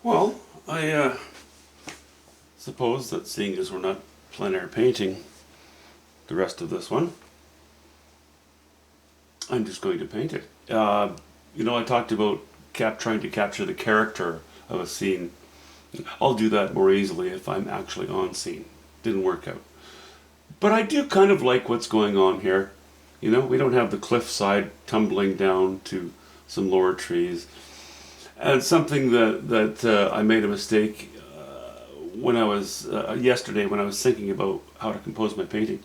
Well, I suppose that seeing as we're not plein air painting the rest of this one, I'm just going to paint it. I talked about trying to capture the character of a scene. I'll do that more easily if I'm actually on scene. Didn't work out. But I do kind of like what's going on here. We don't have the cliffside tumbling down to some lower trees. And something that I made a mistake when I was yesterday when I was thinking about how to compose my painting.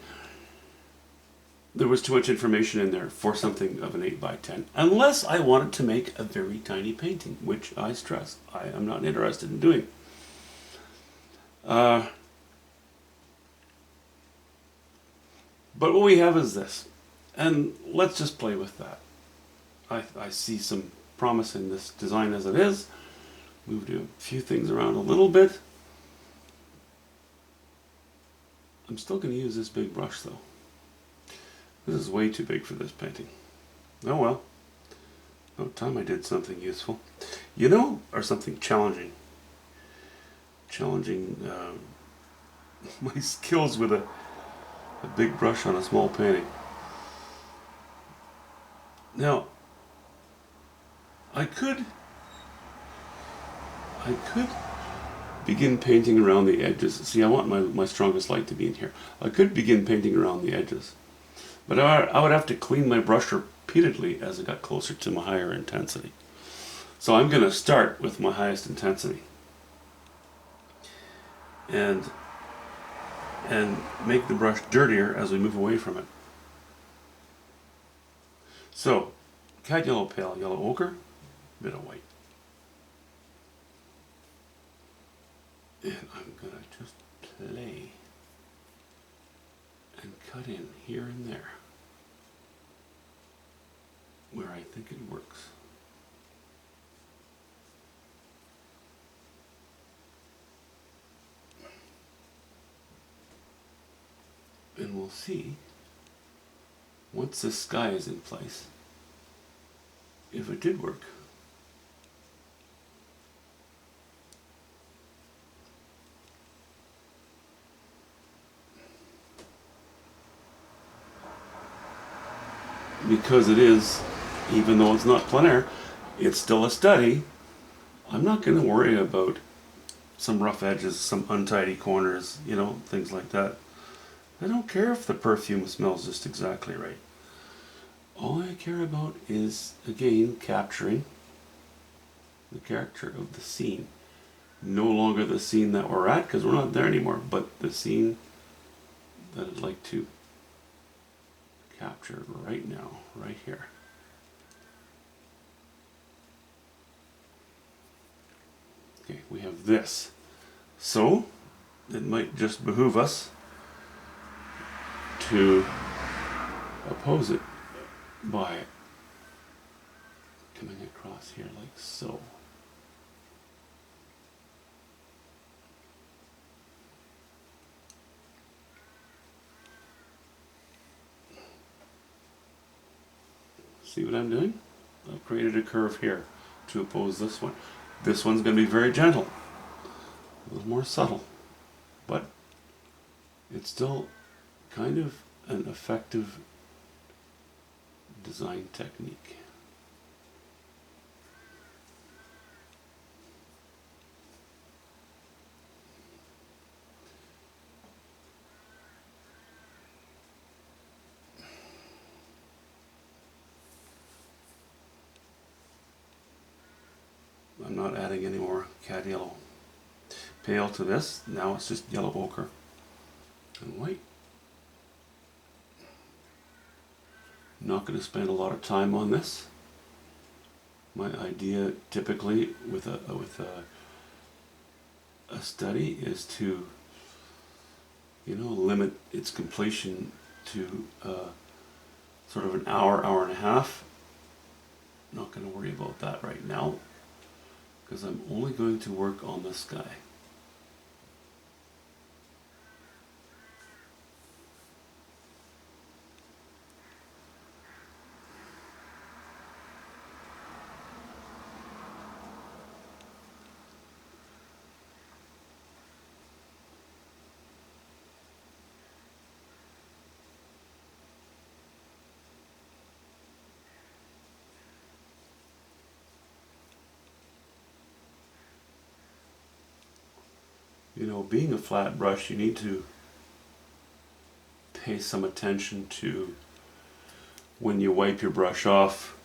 There was too much information in there for something of an 8 by 10, unless I wanted to make a very tiny painting, which I stress I am not interested in doing. But what we have is this, and let's just play with that. I see some promise in this design as it is. Moved a few things around a little bit. I'm still going to use this big brush though. This is way too big for this painting. Oh well. About time I did something useful. Or something challenging. Challenging my skills with a big brush on a small painting. Now, I could begin painting around the edges. See, I want my strongest light to be in here. I could begin painting around the edges. But I would have to clean my brush repeatedly as it got closer to my higher intensity. So I'm going to start with my highest intensity. And make the brush dirtier as we move away from it. So, cad yellow, pale yellow ochre, bit of white. And I'm going to just play and cut in here and there where I think it works. And we'll see, once this sky is in place, if it did work. Because it is, even though it's not plein air, it's still a study. I'm not going to worry about some rough edges, some untidy corners, things like that. I don't care if the perfume smells just exactly right. All I care about is, again, capturing the character of the scene. No longer the scene that we're at, because we're not there anymore, but the scene that I'd like to capture right now, right here. Okay, we have this. So, it might just behoove us to oppose it by coming across here like so. See what I'm doing? I've created a curve here to oppose this one. This one's going to be very gentle, a little more subtle, but it's still kind of an effective design technique. I'm not adding any more cad yellow pale to this. Now it's just yellow ochre and white. I'm not going to spend a lot of time on this. My idea typically with a study is to limit its completion to sort of an hour and a half. I'm not going to worry about that right now, because I'm only going to work on the sky. being a flat brush, you need to pay some attention to when you wipe your brush off,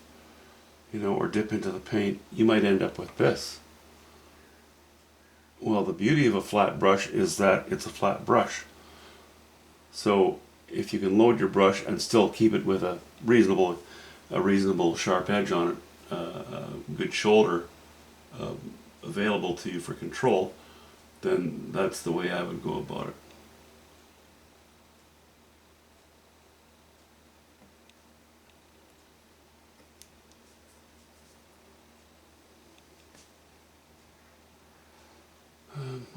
or dip into the paint, you might end up with this. Well, the beauty of a flat brush is that it's a flat brush. So if you can load your brush and still keep it with a reasonable sharp edge on it, a good shoulder available to you for control, then that's the way I would go about it.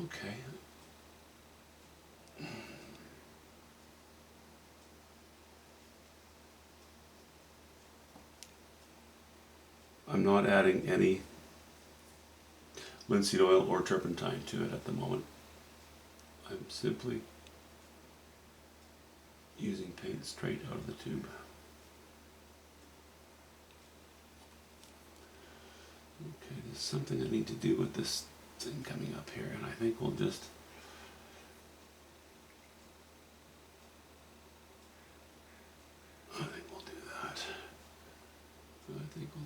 Okay. I'm not adding any linseed oil or turpentine to it at the moment. I'm simply using paint straight out of the tube. Okay, there's something I need to do with this thing coming up here, and I think we'll just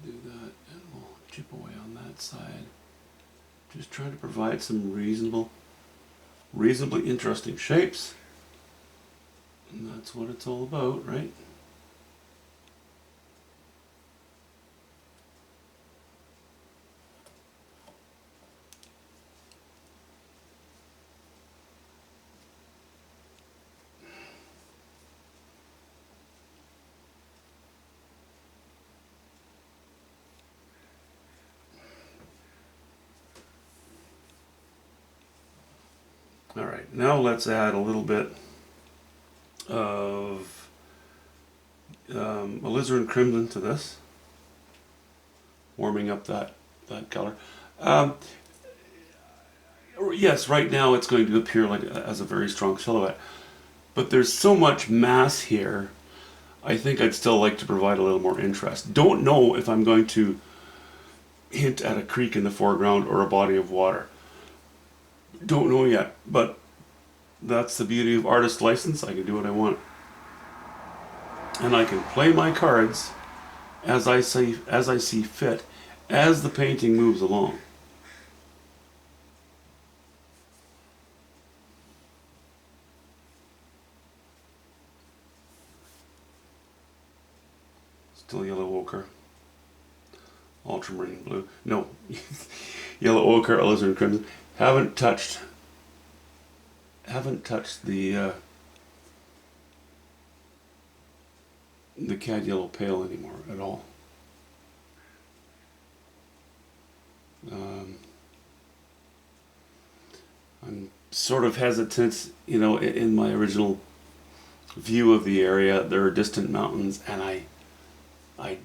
do that, and we'll chip away on that side. Just trying to provide some reasonably interesting shapes. And that's what it's all about, right? All right, now let's add a little bit of alizarin crimson to this, warming up that color. Yes, right now it's going to appear like as a very strong silhouette, but there's so much mass here, I think I'd still like to provide a little more interest. Don't know if I'm going to hint at a creek in the foreground or a body of water. Don't know yet, but that's the beauty of artist license. I can do what I want, and I can play my cards as I see fit as the painting moves along. Still yellow ochre, ultramarine blue. No, yellow ochre, alizarin crimson. Haven't touched the cad yellow pale anymore at all. I'm sort of hesitant, in my original view of the area, there are distant mountains, and I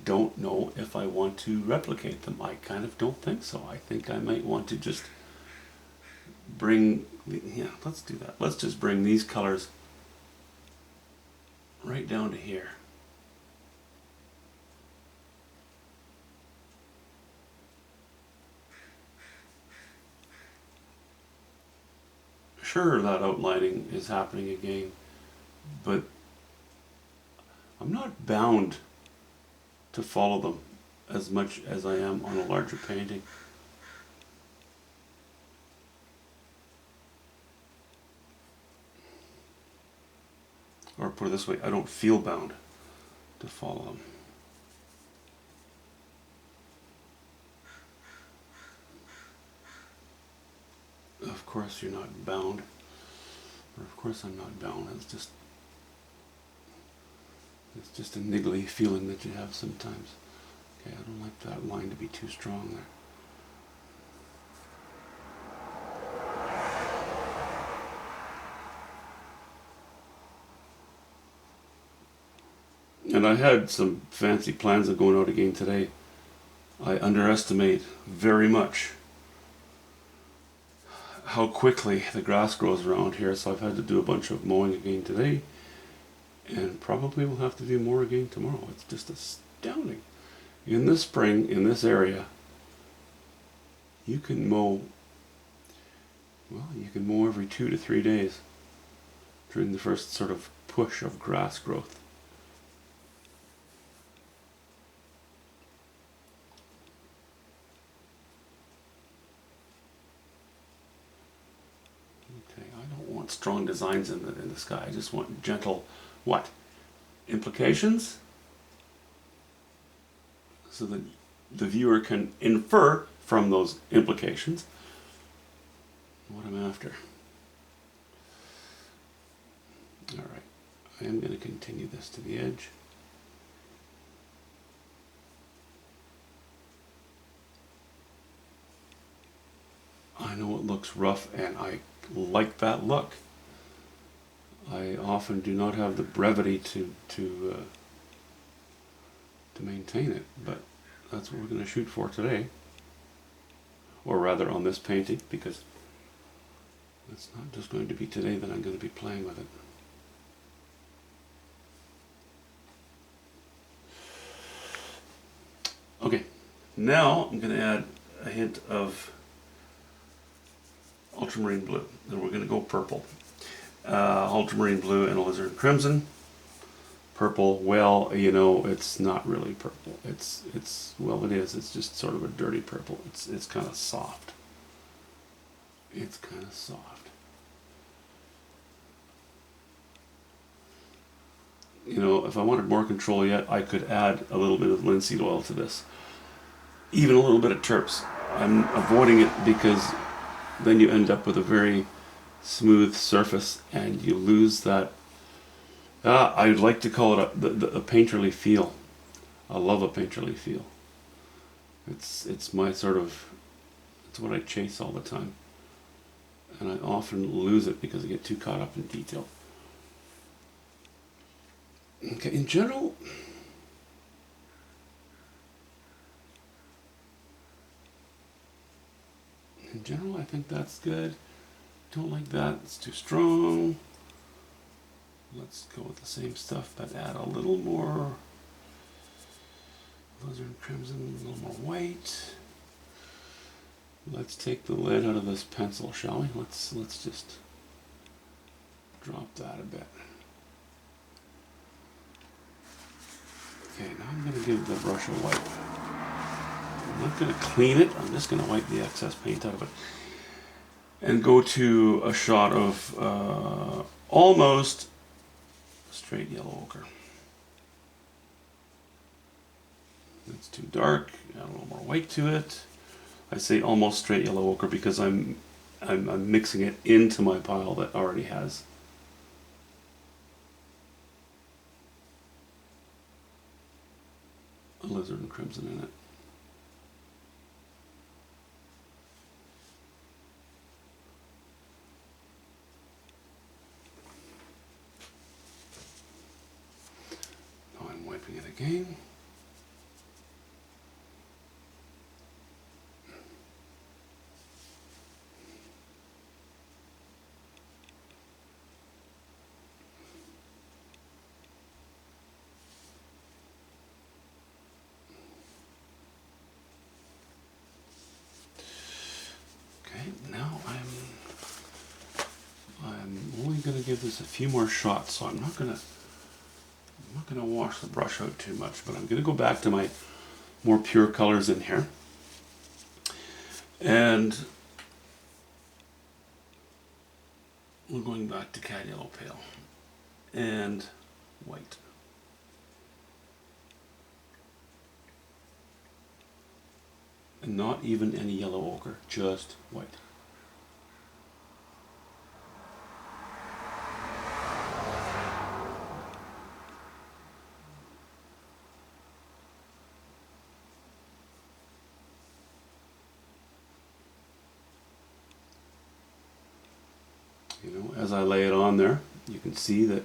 don't know if I want to replicate them. I kind of don't think so. I think I might want to just let's do that. Let's just bring these colors right down to here. Sure, that outlining is happening again, but I'm not bound to follow them as much as I am on a larger painting. Or put it this way, I don't feel bound to follow them. Of course you're not bound. Or of course I'm not bound. It's just a niggly feeling that you have sometimes. Okay, I don't like that line to be too strong there. And I had some fancy plans of going out again today. I underestimate very much how quickly the grass grows around here, so I've had to do a bunch of mowing again today, and probably will have to do more again tomorrow. It's just astounding. In the spring, in this area, you can mow Well, you can mow every 2 to 3 days during the first sort of push of grass growth. Okay, I don't want strong designs in the sky. I just want gentle, what? Implications? So that the viewer can infer from those implications what I'm after. Alright, I am going to continue this to the edge. I know it looks rough and I like that look. I often do not have the brevity to maintain it, but that's what we're going to shoot for today. Or rather on this painting, because it's not just going to be today that I'm going to be playing with it. Okay, now I'm going to add a hint of ultramarine blue. Then we're going to go purple. Ultramarine blue and alizarin crimson. Purple, well, you know, it's not really purple. Well, it is. It's just sort of a dirty purple. It's kind of soft. It's kind of soft. You know, if I wanted more control yet, I could add a little bit of linseed oil to this. Even a little bit of terps. I'm avoiding it because then you end up with a very smooth surface and you lose that, I'd like to call it a painterly feel. I love a painterly feel. It's my sort of, it's what I chase all the time. And I often lose it because I get too caught up in detail. Okay, in general, I think that's good. Don't like that, it's too strong. Let's go with the same stuff, but add a little more alizarin crimson, a little more white. Let's take the lid out of this pencil, shall we? Let's just drop that a bit. Okay, now I'm going to give the brush a wipe. I'm not going to clean it, I'm just going to wipe the excess paint out of it. And go to a shot of almost straight yellow ochre. It's too dark, add a little more white to it. I say almost straight yellow ochre because I'm mixing it into my pile that already has alizarin crimson in it. Now I'm wiping it again. Now I'm only going to give this a few more shots, so I'm not going to wash the brush out too much, but I'm going to go back to my more pure colors in here. And we're going back to Cad Yellow Pale and white. And not even any yellow ochre, just white. You know, as I lay it on there, you can see that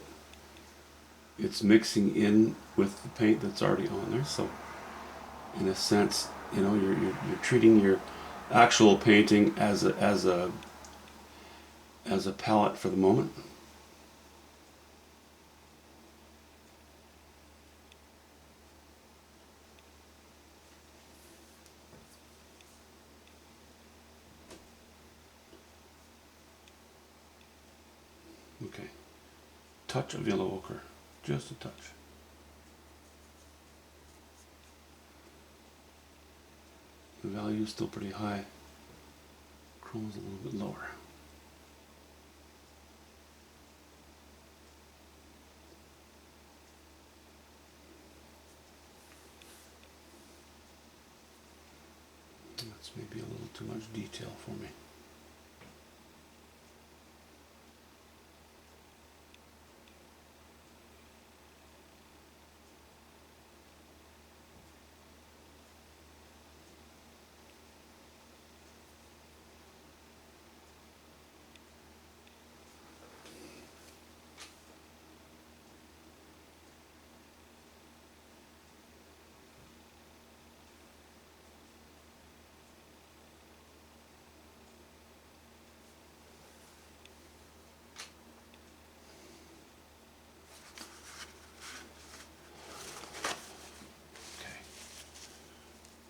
it's mixing in with the paint that's already on there. So, in a sense, you know, you're treating your actual painting as a palette for the moment. touch of yellow ochre, just a touch. The value is still pretty high. Chrome's a little bit lower. That's maybe a little too much detail for me.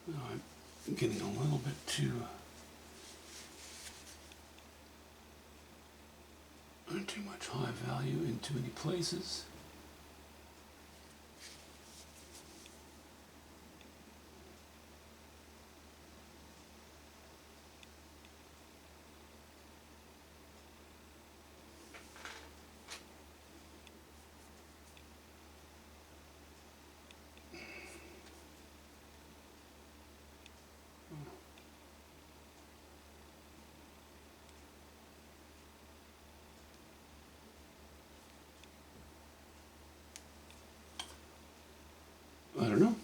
Now I'm getting a little bit too much high value in too many places. I don't know.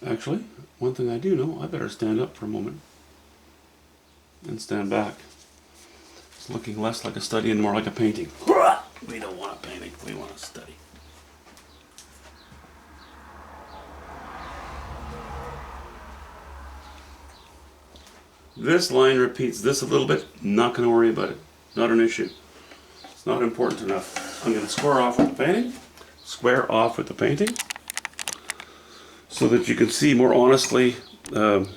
Actually, one thing I do know, I better stand up for a moment and stand back. It's looking less like a study and more like a painting. We don't want a painting, we want a study. This line repeats this a little bit, not going to worry about it. Not an issue. It's not important enough. I'm going to square off with the painting. Square off with the painting. So that you can see more honestly the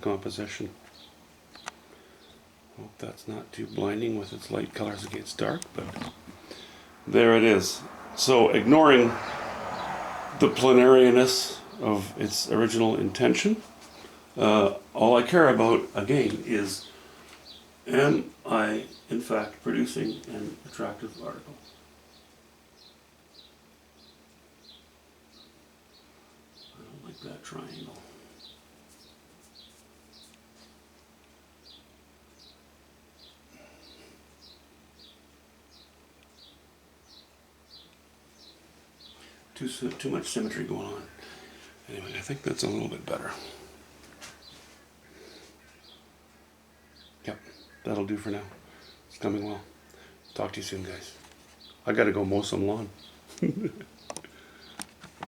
composition. Hope that's not too blinding with its light colors against dark, but there it is. So ignoring the planarianess of its original intention, all I care about again is, am I in fact producing an attractive article? I don't like that triangle. Too much symmetry going on. Anyway, I think that's a little bit better. Yep, that'll do for now. It's coming well. Talk to you soon, guys. I gotta go mow some lawn.